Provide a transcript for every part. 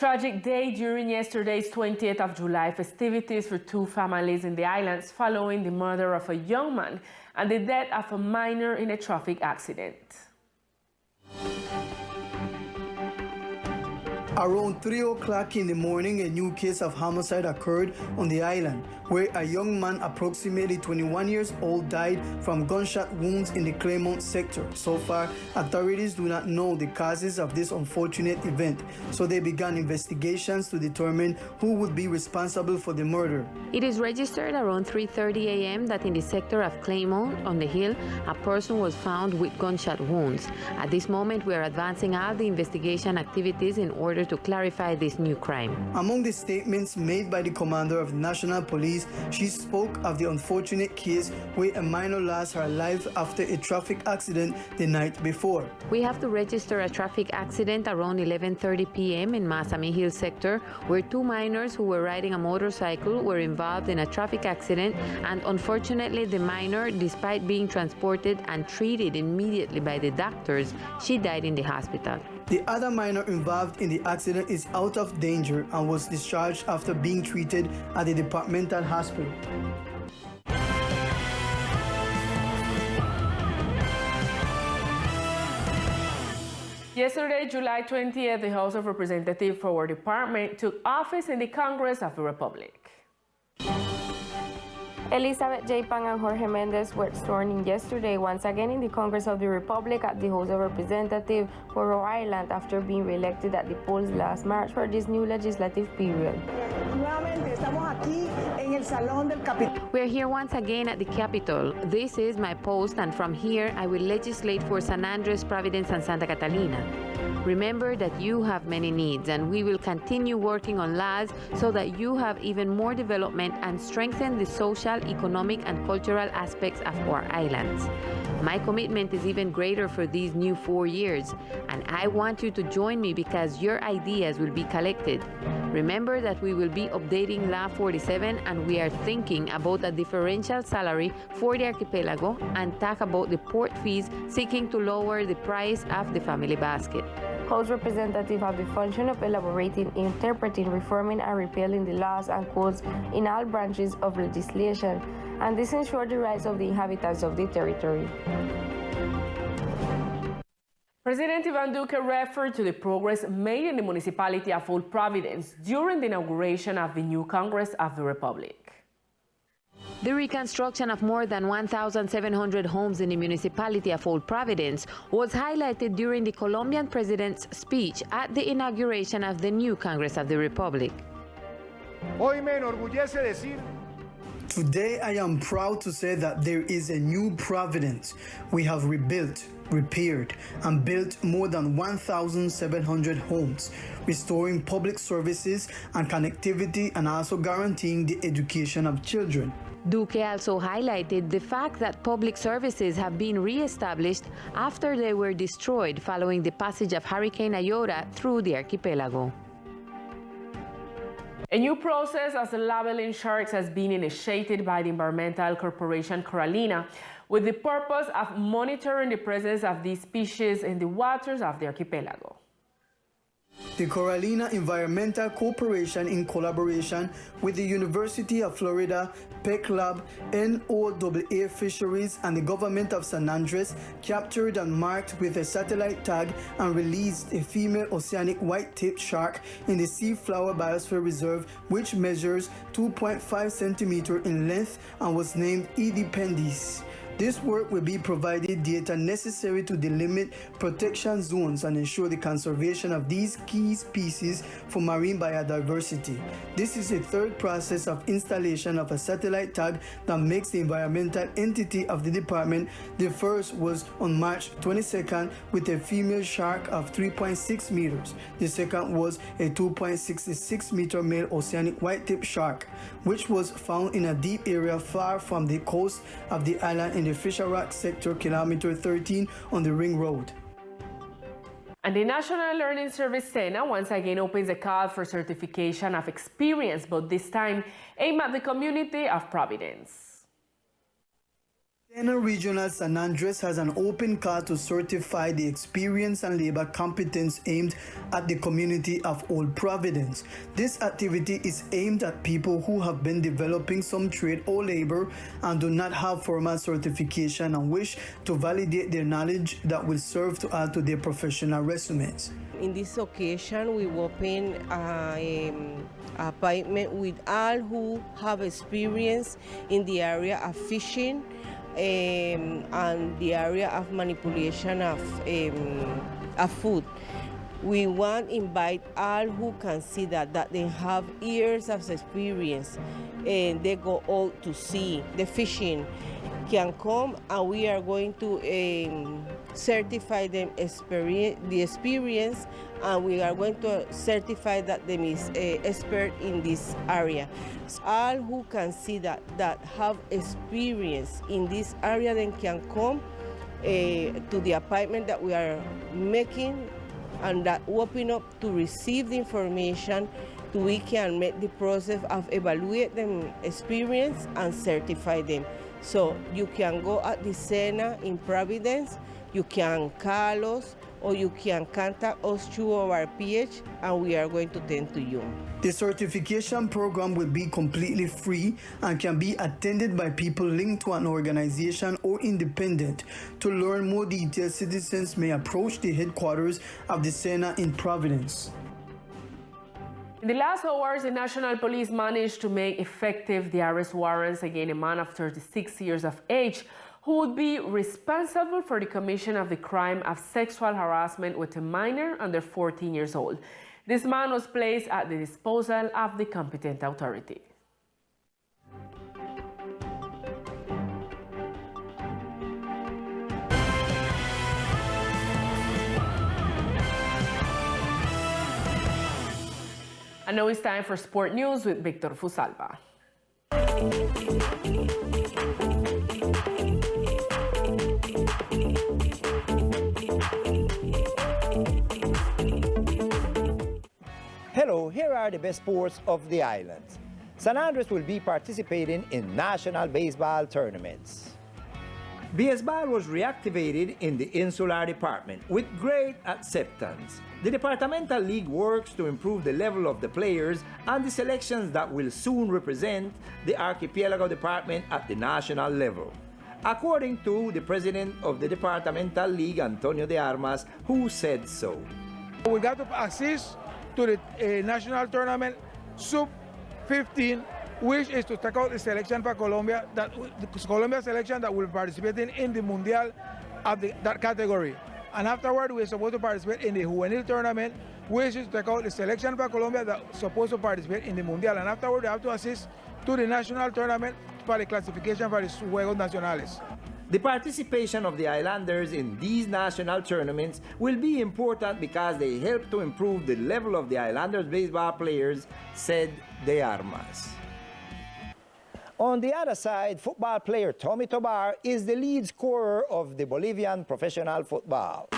Tragic day during yesterday's 20th of July festivities for two families in the islands following the murder of a young man and the death of a minor in a traffic accident. Around 3 o'clock in the morning, a new case of homicide occurred on the island, where a young man approximately 21 years old died from gunshot wounds in the Claremont sector. So far, authorities do not know the causes of this unfortunate event, so they began investigations to determine who would be responsible for the murder. It is registered around 3:30 a.m. that in the sector of Claremont on the hill, a person was found with gunshot wounds. At this moment, we are advancing all the investigation activities in order to clarify this new crime. Among the statements made by the commander of the National Police, she spoke of the unfortunate case where a minor lost her life after a traffic accident the night before. We have to register a traffic accident around 11:30 p.m. in Masami Hill sector, where two minors who were riding a motorcycle were involved in a traffic accident, and unfortunately the minor, despite being transported and treated immediately by the doctors, she died in the hospital. The other minor involved in the accident is out of danger and was discharged after being treated at the departmental hospital. Yesterday, July 20th, the House of Representatives for our department took office in the Congress of the Republic. Elizabeth J. Pang and Jorge Mendez were sworn in yesterday once again in the Congress of the Republic at the House of Representatives for Rhode Island after being re-elected at the polls last March for this new legislative period. We're here once again at the Capitol. This is my post, and from here I will legislate for San Andres, Providence, and Santa Catalina. Remember that you have many needs, and we will continue working on laws so that you have even more development and strengthen the social, economic, and cultural aspects of our islands. My commitment is even greater for these new 4 years, and I want you to join me because your ideas will be collected. Remember that we will be updating Law 47, and we are thinking about a differential salary for the archipelago and talk about the port fees, seeking to lower the price of the family basket. House representatives have the function of elaborating, interpreting, reforming, and repealing the laws and codes in all branches of legislation, and this ensures the rights of the inhabitants of the territory. President Ivan Duque referred to the progress made in the municipality of Old Providence during the inauguration of the new Congress of the Republic. The reconstruction of more than 1,700 homes in the municipality of Old Providence was highlighted during the Colombian president's speech at the inauguration of the new Congress of the Republic. Hoy me enorgullece decir Today, I am proud to say that there is a new Providence. We have rebuilt, repaired, and built more than 1,700 homes, restoring public services and connectivity, and also guaranteeing the education of children. Duque also highlighted the fact that public services have been re-established after they were destroyed following the passage of Hurricane Iota through the archipelago. A new process as the labeling sharks has been initiated by the environmental corporation Coralina with the purpose of monitoring the presence of these species in the waters of the archipelago. The Coralina Environmental Corporation, in collaboration with the University of Florida, PEC Lab, NOAA Fisheries, and the government of San Andres, captured and marked with a satellite tag and released a female oceanic white-tipped shark in the Seaflower Biosphere Reserve, which measures 2.5 centimeters in length and was named Edie Pendis. This work will be provided data necessary to delimit protection zones and ensure the conservation of these key species for marine biodiversity. This is a third process of installation of a satellite tag that makes the environmental entity of the department. The first was on March 22nd with a female shark of 3.6 meters. The second was a 2.66 meter male oceanic white-tipped shark, which was found in a deep area far from the coast of the island in the Fisher Rock sector, kilometer 13 on the Ring Road. And the National Learning Service SENA once again opens a call for certification of experience, but this time aimed at the community of Providence. Sena Regional San Andres has an open call to certify the experience and labor competence aimed at the community of Old Providence. This activity is aimed at people who have been developing some trade or labor and do not have formal certification and wish to validate their knowledge that will serve to add to their professional resumes. In this occasion, we open an appointment with all who have experience in the area of fishing and the area of manipulation of food. We want to invite all who can see that they have years of experience and they go out to sea. The fishing can come and we are going to certify them the experience, and we are going to certify that them is expert in this area. So all who can see that have experience in this area then can come to the appointment that we are making and that open up to receive the information so we can make the process of evaluate them experience and certify them. So you can go at the Sena in Providence, you can call us, or you can contact us through our page, and we are going to tend to you. The certification program will be completely free and can be attended by people linked to an organization or independent. To learn more details, citizens may approach the headquarters of the Sena in Providence. In the last hours, the National Police managed to make effective the arrest warrants against a man of 36 years of age who would be responsible for the commission of the crime of sexual harassment with a minor under 14 years old. This man was placed at the disposal of the competent authority. And now it's time for Sport News with Victor Fusalva. Hello, here are the best sports of the island. San Andres will be participating in national baseball tournaments. Baseball was reactivated in the Insular Department with great acceptance. The departmental league works to improve the level of the players and the selections that will soon represent the Archipelago Department at the national level. According to the president of the departmental league, Antonio de Armas, who said so. We got to assist to the national tournament sub-15, which is to take out the selection for Colombia, the Colombia selection that will participate in the Mundial of that category. And afterward, we're supposed to participate in the juvenil tournament, which is to take out the selection for Colombia that's supposed to participate in the Mundial. And afterward, we have to assist to the national tournament for the classification for the Juegos Nacionales. The participation of the islanders in these national tournaments will be important because they help to improve the level of the islanders baseball players, said De Armas. On the other side, football player Tommy Tobar is the lead scorer of the Bolivian professional football.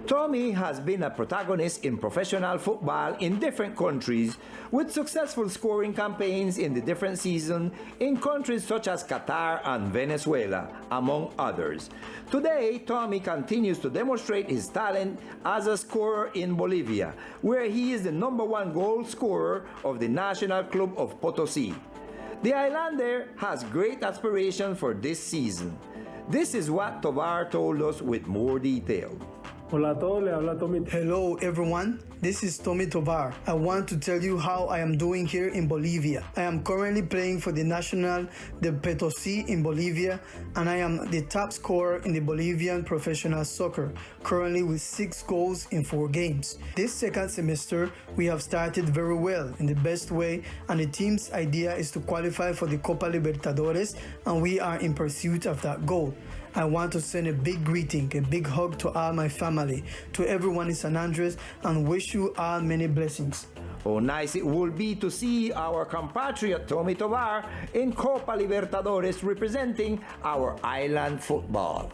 Tommy has been a protagonist in professional football in different countries with successful scoring campaigns in the different seasons in countries such as Qatar and Venezuela, among others. Today, Tommy continues to demonstrate his talent as a scorer in Bolivia, where he is the #1 goal scorer of the National Club of Potosí. The Islander has great aspirations for this season. This is what Tobar told us with more detail. Hola a todos, le habla Tommy. Hello everyone, this is Tommy Tobar. I want to tell you how I am doing here in Bolivia. I am currently playing for the National de Potosí in Bolivia, and I am the top scorer in the Bolivian professional soccer, currently with 6 goals in 4 games. This second semester, we have started very well in the best way, and the team's idea is to qualify for the Copa Libertadores, and we are in pursuit of that goal. I want to send a big greeting, a big hug to all my family, to everyone in San Andres, and wish you all many blessings. Oh, nice it will be to see our compatriot Tommy Tobar in Copa Libertadores representing our island football.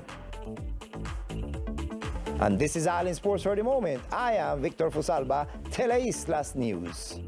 And this is all in sports for the moment. I am Victor Fusalva, Teleislas News.